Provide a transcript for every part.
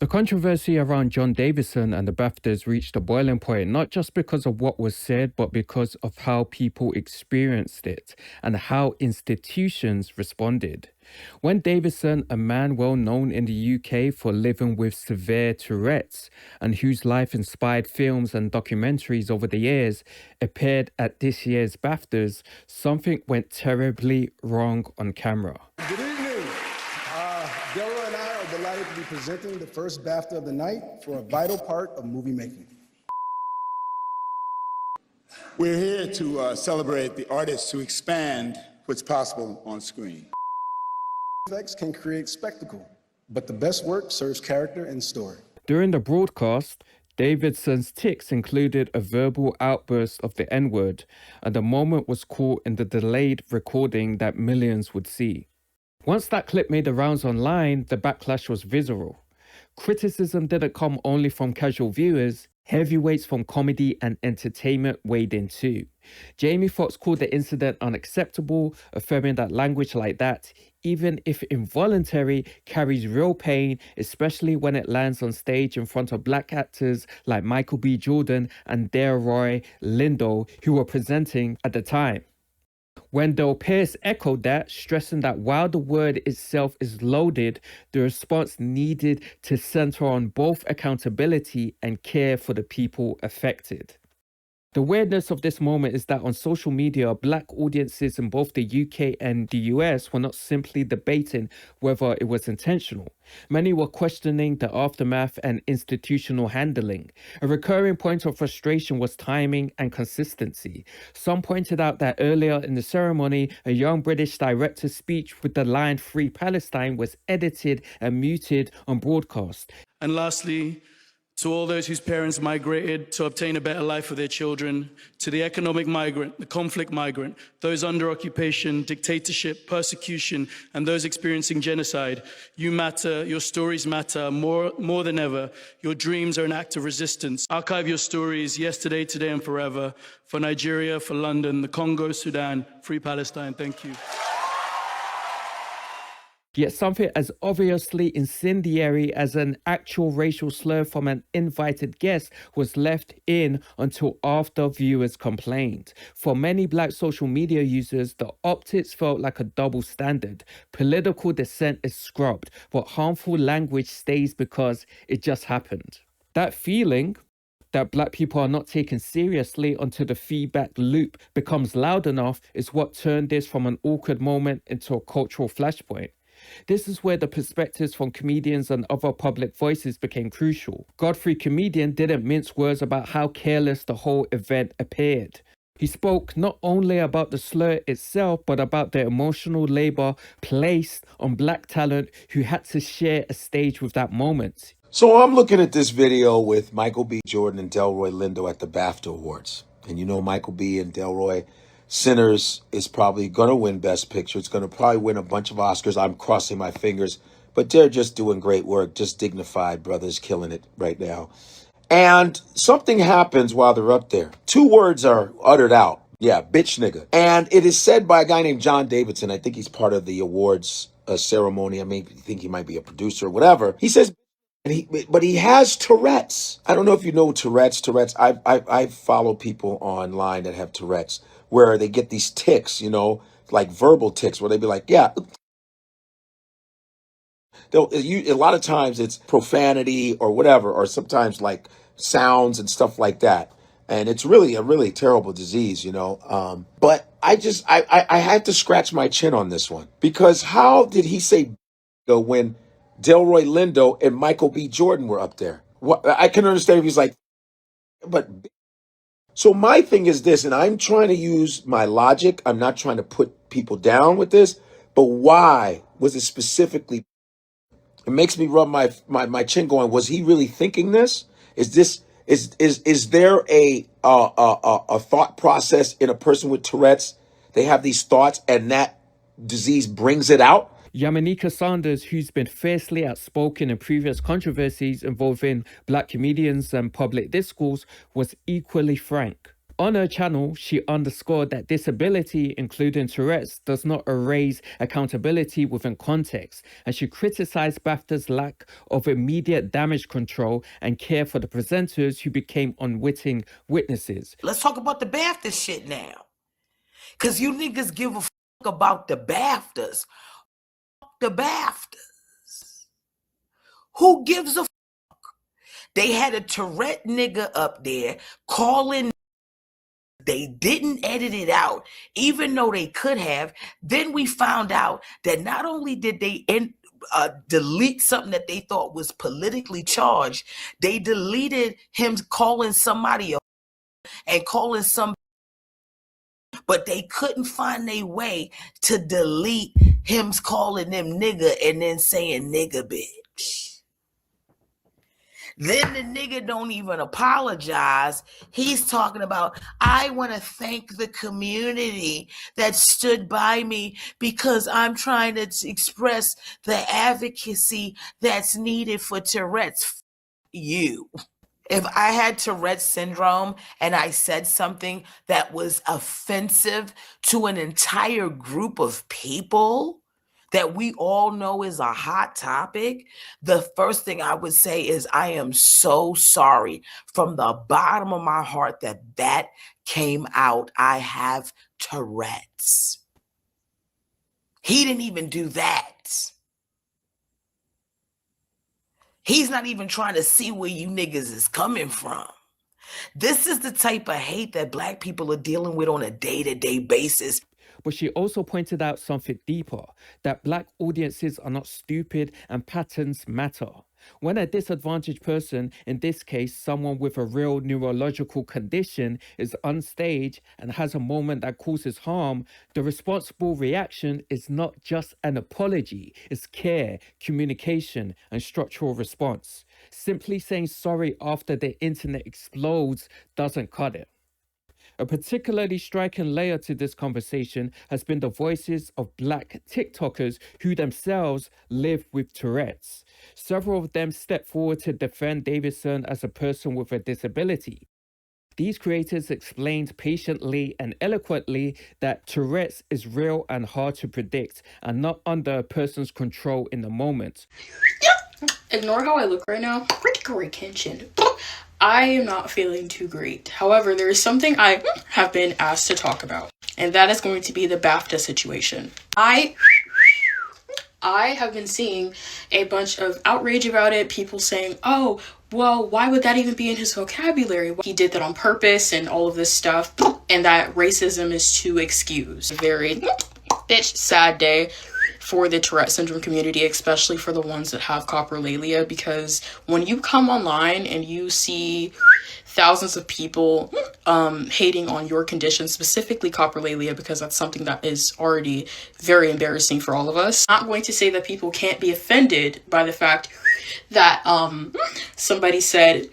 The controversy around John Davidson and the BAFTAs reached a boiling point not just because of what was said, but because of how people experienced it and how institutions responded. When Davidson, a man well known in the UK for living with severe Tourette's and whose life inspired films and documentaries over the years, appeared at this year's BAFTAs, something went terribly wrong on camera. Good evening. Delroy and I are delighted to be presenting the first BAFTA of the night for a vital part of movie making. We're here to celebrate the artists who expand what's possible on screen. Effects can create spectacle, but the best work serves character and story. During the broadcast, Davidson's tics included a verbal outburst of the N-word, and the moment was caught in the delayed recording that millions would see. Once that clip made the rounds online, the backlash was visceral. Criticism didn't come only from casual viewers. Heavyweights from comedy and entertainment weighed in too. Jamie Foxx called the incident unacceptable, affirming that language like that, even if involuntary, carries real pain, especially when it lands on stage in front of black actors like Michael B. Jordan and Delroy Lindo, who were presenting at the time. Wendell Pierce echoed that, stressing that while the word itself is loaded, the response needed to center on both accountability and care for the people affected. The weirdness of this moment is that on social media, black audiences in both the UK and the US were not simply debating whether it was intentional. Many were questioning the aftermath and institutional handling. A recurring point of frustration was timing and consistency. Some pointed out that earlier in the ceremony, a young British director's speech with the line "Free Palestine" was edited and muted on broadcast. And lastly, to all those whose parents migrated to obtain a better life for their children, to the economic migrant, the conflict migrant, those under occupation, dictatorship, persecution, and those experiencing genocide, you matter, your stories matter more than ever. Your dreams are an act of resistance. Archive your stories yesterday, today, and forever. For Nigeria, for London, the Congo, Sudan, free Palestine. Thank you. Yet something as obviously incendiary as an actual racial slur from an invited guest was left in until after viewers complained. For many black social media users, the optics felt like a double standard. Political dissent is scrubbed, but harmful language stays because it just happened. That feeling that black people are not taken seriously until the feedback loop becomes loud enough is what turned this from an awkward moment into a cultural flashpoint. This is where the perspectives from comedians and other public voices became crucial. Godfrey, comedian, didn't mince words about how careless the whole event appeared. He spoke not only about the slur itself, but about the emotional labor placed on black talent who had to share a stage with that moment. So I'm looking at this video with Michael B. Jordan and Delroy Lindo at the BAFTA Awards. And you know Michael B. and Delroy, Sinners is probably going to win Best Picture. It's going to probably win a bunch of Oscars. I'm crossing my fingers. But they're just doing great work, just dignified brothers killing it right now. And something happens while they're up there. Two words are uttered out. Yeah, bitch nigga. And it is said by a guy named John Davidson. I think he's part of the awards ceremony. I think he might be a producer or whatever. He says, but he has Tourette's. I don't know if you know Tourette's. I follow people online that have Tourette's, where they get these tics, like verbal tics, where they be like, yeah. A lot of times it's profanity or whatever, or sometimes like sounds and stuff like that. And it's really a really terrible disease, But I had to scratch my chin on this one, because how did he say when Delroy Lindo and Michael B. Jordan were up there? I can understand if he's like, but. So my thing is this, and I'm trying to use my logic. I'm not trying to put people down with this, but why was it specifically? It makes me rub my chin going, was he really thinking this? Is there a thought process in a person with Tourette's? They have these thoughts and that disease brings it out? Yamaneika Sanders, who's been fiercely outspoken in previous controversies involving black comedians and public discourse, was equally frank. On her channel, she underscored that disability, including Tourette's, does not erase accountability within context, and she criticized BAFTA's lack of immediate damage control and care for the presenters who became unwitting witnesses. Let's talk about the BAFTA shit now. Because you niggas give a fuck about the BAFTAs. The BAFTAs. Who gives a fuck? They had a Tourette nigga up there calling. They didn't edit it out, even though they could have. Then we found out that not only did they delete something that they thought was politically charged, they deleted him calling somebody and calling some, but they couldn't find their way to delete him calling them nigga and then saying nigga bitch. Then the nigga don't even apologize. He's talking about, I want to thank the community that stood by me because I'm trying to express the advocacy that's needed for Tourette's. You. If I had Tourette's syndrome and I said something that was offensive to an entire group of people that we all know is a hot topic, the first thing I would say is I am so sorry from the bottom of my heart that that came out. I have Tourette's. He didn't even do that. He's not even trying to see where you niggas is coming from. This is the type of hate that Black people are dealing with on a day-to-day basis. But she also pointed out something deeper, that Black audiences are not stupid and patterns matter. When a disadvantaged person, in this case someone with a real neurological condition, is on stage and has a moment that causes harm, the responsible reaction is not just an apology, it's care, communication, and structural response. Simply saying sorry after the internet explodes doesn't cut it. A particularly striking layer to this conversation has been the voices of Black TikTokers who themselves live with Tourette's. Several of them stepped forward to defend Davidson as a person with a disability. These creators explained patiently and eloquently that Tourette's is real and hard to predict and not under a person's control in the moment. Ignore how I look right now. Critical retention. I am not feeling too great. However, there is something I have been asked to talk about, and that is going to be the BAFTA situation. I have been seeing a bunch of outrage about it, people saying, oh, well, why would that even be in his vocabulary? He did that on purpose and all of this stuff, and that racism is to excuse. A very bitch sad day for the Tourette syndrome community, especially for the ones that have coprolalia, because when you come online and you see thousands of people hating on your condition, specifically coprolalia, because that's something that is already very embarrassing for all of us. I'm not going to say that people can't be offended by the fact that somebody said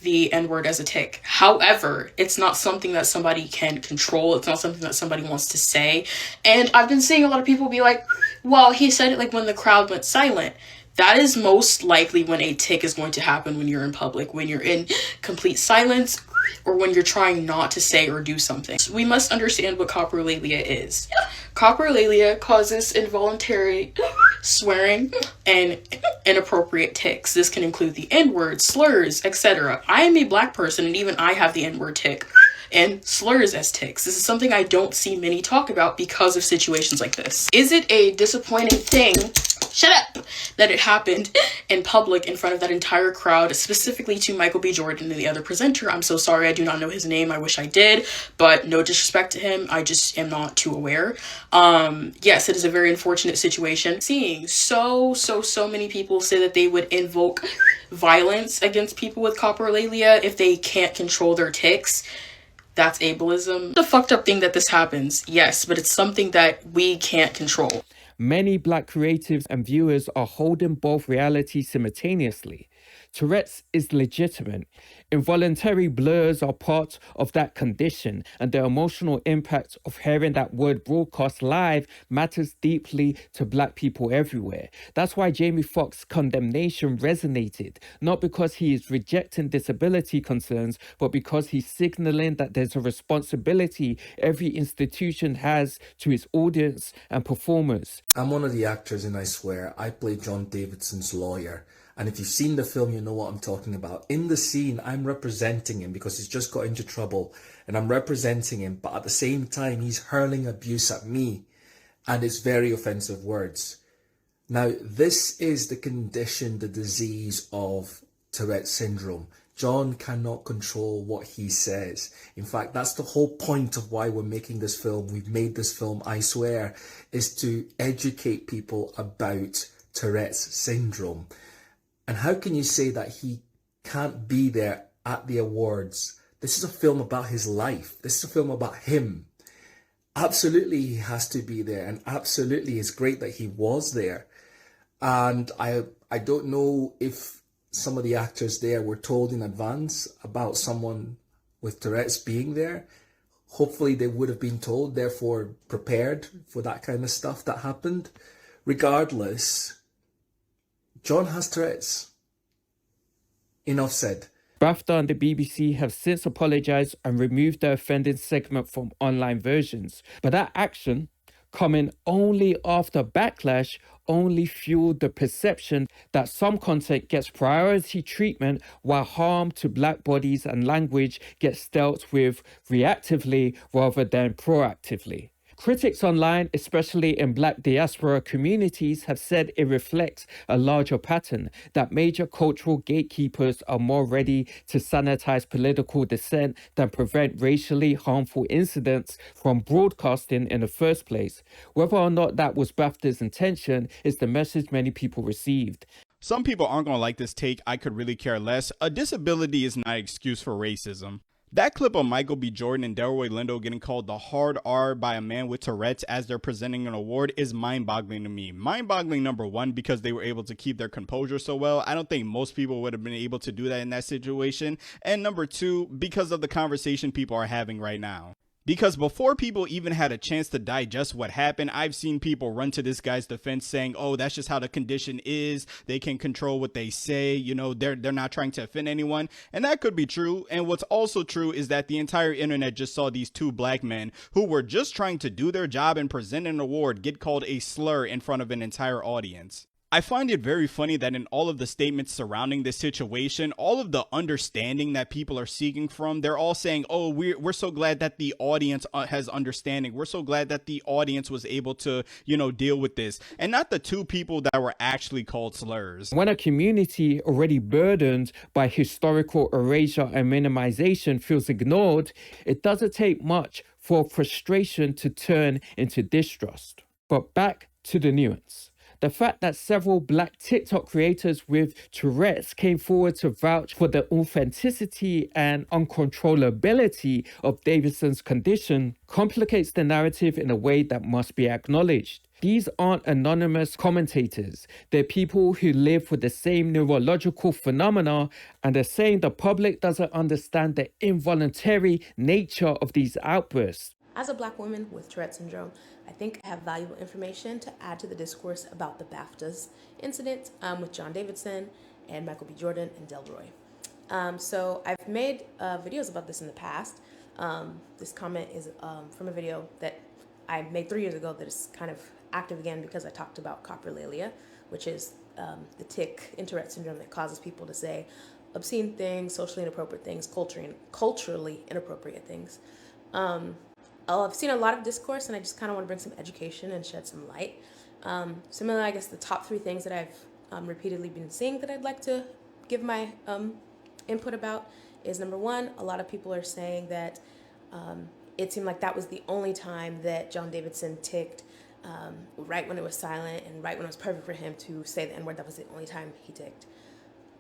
the N-word as a tic. However, it's not something that somebody can control. It's not something that somebody wants to say. And I've been seeing a lot of people be like, well, he said it like when the crowd went silent. That is most likely when a tic is going to happen, when you're in public, when you're in complete silence, or when you're trying not to say or do something. So we must understand what coprolalia is. Coprolalia causes involuntary swearing and inappropriate tics. This can include the N-word, slurs, etc. I am a Black person, and even I have the N-word tic and slurs as tics. This is something I don't see many talk about because of situations like this. Is it a disappointing thing? Shut up! That it happened in public in front of that entire crowd, specifically to Michael B. Jordan and the other presenter. I'm so sorry, I do not know his name. I wish I did, but no disrespect to him. I just am not too aware. Yes, it is a very unfortunate situation. Seeing so many people say that they would invoke violence against people with coprolalia if they can't control their tics. That's ableism. The fucked up thing that this happens, yes, but it's something that we can't control. Many Black creatives and viewers are holding both realities simultaneously. Tourette's is legitimate. Involuntary blurs are part of that condition, and the emotional impact of hearing that word broadcast live matters deeply to Black people everywhere. That's why Jamie Foxx's condemnation resonated, not because he is rejecting disability concerns, but because he's signaling that there's a responsibility every institution has to its audience and performers. I'm one of the actors in I Swear. I play John Davidson's lawyer. And if you've seen the film, you know what I'm talking about. In the scene, I'm representing him because he's just got into trouble. And I'm representing him, but at the same time, he's hurling abuse at me. And it's very offensive words. Now, this is the condition, the disease of Tourette syndrome. John cannot control what he says. In fact, that's the whole point of why we're making this film. We've made this film, I Swear, is to educate people about Tourette's syndrome. And how can you say that he can't be there at the awards? This is a film about his life. This is a film about him. Absolutely, he has to be there. And absolutely, it's great that he was there. And I don't know if some of the actors there were told in advance about someone with Tourette's being there. Hopefully, they would have been told, therefore prepared for that kind of stuff that happened. Regardless, John has Tourette's. Enough said. BAFTA and the BBC have since apologized and removed the offending segment from online versions. But that action, coming only after Backlash, only fueled the perception that some content gets priority treatment while harm to Black bodies and language gets dealt with reactively rather than proactively. Critics online, especially in Black diaspora communities, have said it reflects a larger pattern, that major cultural gatekeepers are more ready to sanitize political dissent than prevent racially harmful incidents from broadcasting in the first place. Whether or not that was BAFTA's intention is the message many people received. Some people aren't going to like this take. I could really care less. A disability is not an excuse for racism. That clip of Michael B. Jordan and Delroy Lindo getting called the hard R by a man with Tourette's as they're presenting an award is mind-boggling to me. Mind-boggling, number one, because they were able to keep their composure so well. I don't think most people would have been able to do that in that situation. And number two, because of the conversation people are having right now. Because before people even had a chance to digest what happened, I've seen people run to this guy's defense saying, oh, that's just how the condition is. They can control what they say. You know, they're not trying to offend anyone. And that could be true. And what's also true is that the entire internet just saw these two Black men who were just trying to do their job and present an award get called a slur in front of an entire audience. I find it very funny that in all of the statements surrounding this situation, all of the understanding that people are seeking from, they're all saying, oh, we're so glad that the audience has understanding. We're so glad that the audience was able to, you know, deal with this. And not the two people that were actually called slurs. When a community already burdened by historical erasure and minimization feels ignored, it doesn't take much for frustration to turn into distrust. But back to the nuance. The fact that several Black TikTok creators with Tourette's came forward to vouch for the authenticity and uncontrollability of Davidson's condition complicates the narrative in a way that must be acknowledged. These aren't anonymous commentators. They're people who live with the same neurological phenomena, and they're saying the public doesn't understand the involuntary nature of these outbursts. As a Black woman with Tourette syndrome, I think I have valuable information to add to the discourse about the BAFTAs incident with John Davidson and Michael B. Jordan and Delroy. So I've made videos about this in the past. This comment is from a video that I made 3 years ago that is kind of active again because I talked about coprolalia, which is the tic in Tourette syndrome that causes people to say obscene things, socially inappropriate things, culturally inappropriate things. I've seen a lot of discourse, and I just kind of want to bring some education and shed some light. Similarly, I guess the top 3 things that I've repeatedly been seeing that I'd like to give my input about is, number one, a lot of people are saying that it seemed like that was the only time that John Davidson ticked, right when it was silent and right when it was perfect for him to say the N-word. That was the only time he ticked.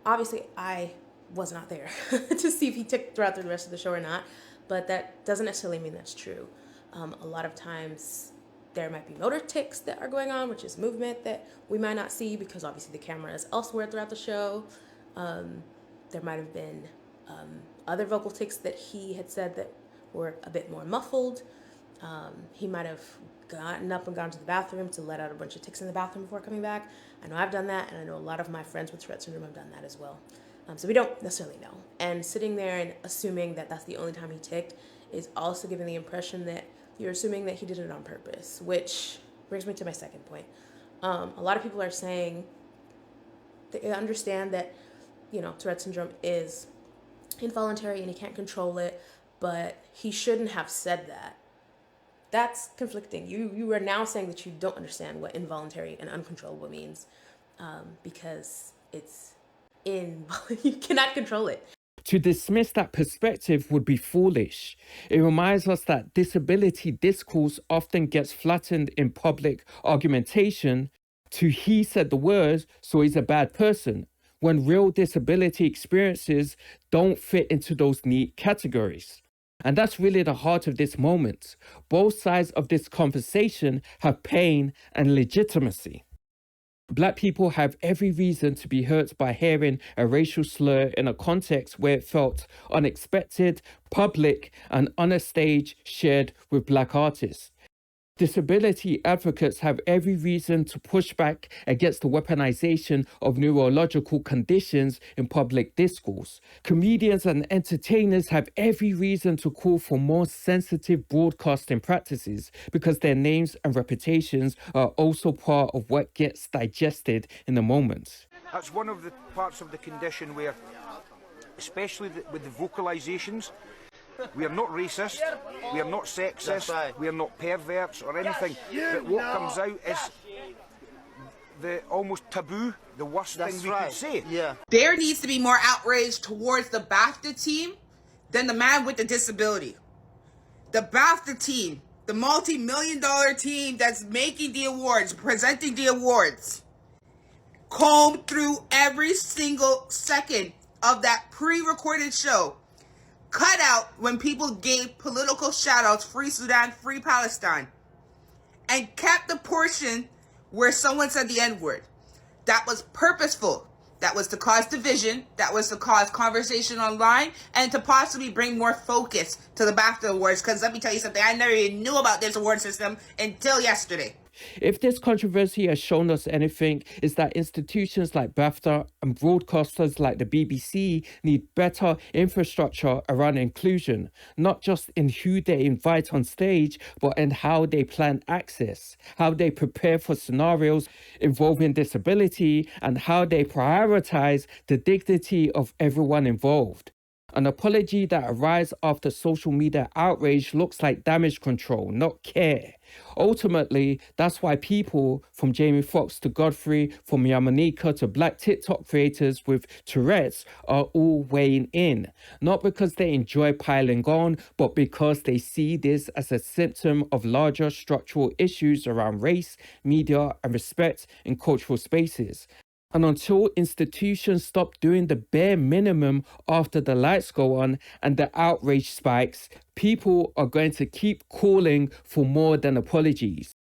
Obviously, I was not there to see if he ticked throughout the rest of the show or not, but that doesn't necessarily mean that's true. A lot of times there might be motor tics that are going on, which is movement that we might not see because obviously the camera is elsewhere throughout the show. There might have been other vocal tics that he had said that were a bit more muffled. He might have gotten up and gone to the bathroom to let out a bunch of tics in the bathroom before coming back. I know I've done that, and I know a lot of my friends with Tourette syndrome have done that as well. So we don't necessarily know. And sitting there and assuming that that's the only time he ticked is also giving the impression that you're assuming that he did it on purpose, which brings me to my second point. A lot of people are saying they understand that, Tourette syndrome is involuntary and he can't control it, but he shouldn't have said that. That's conflicting. You are now saying that you don't understand what involuntary and uncontrollable means, because you cannot control it. To dismiss that perspective would be foolish. It reminds us that disability discourse often gets flattened in public argumentation to he said the words, so he's a bad person, when real disability experiences don't fit into those neat categories. And that's really the heart of this moment. Both sides of this conversation have pain and legitimacy. Black people have every reason to be hurt by hearing a racial slur in a context where it felt unexpected, public, and on a stage shared with Black artists. Disability advocates have every reason to push back against the weaponization of neurological conditions in public discourse. Comedians and entertainers have every reason to call for more sensitive broadcasting practices because their names and reputations are also part of what gets digested in the moment. That's one of the parts of the condition where, especially with the vocalizations, we are not racist, we are not sexist, we are not perverts or anything, but what comes out is the almost taboo, the worst thing we could say. There needs to be more outrage towards the BAFTA team than the man with the disability. The BAFTA team, the multi-million-dollar team that's making the awards, presenting the awards, combed through every single second of that pre-recorded show. Cut out when people gave political shout-outs, Free Sudan, Free Palestine, and kept the portion where someone said the N-word. That was purposeful. That was to cause division. That was to cause conversation online and to possibly bring more focus to the BAFTA Awards. Because let me tell you something, I never even knew about this award system until yesterday. If this controversy has shown us anything, it's that institutions like BAFTA and broadcasters like the BBC need better infrastructure around inclusion, not just in who they invite on stage, but in how they plan access, how they prepare for scenarios involving disability, and how they prioritize the dignity of everyone involved. An apology that arrives after social media outrage looks like damage control, not care. Ultimately, that's why people, from Jamie Foxx to Godfrey, from Yamaneika to Black TikTok creators with Tourette's, are all weighing in. Not because they enjoy piling on, but because they see this as a symptom of larger structural issues around race, media, and respect in cultural spaces. And until institutions stop doing the bare minimum after the lights go on and the outrage spikes, people are going to keep calling for more than apologies.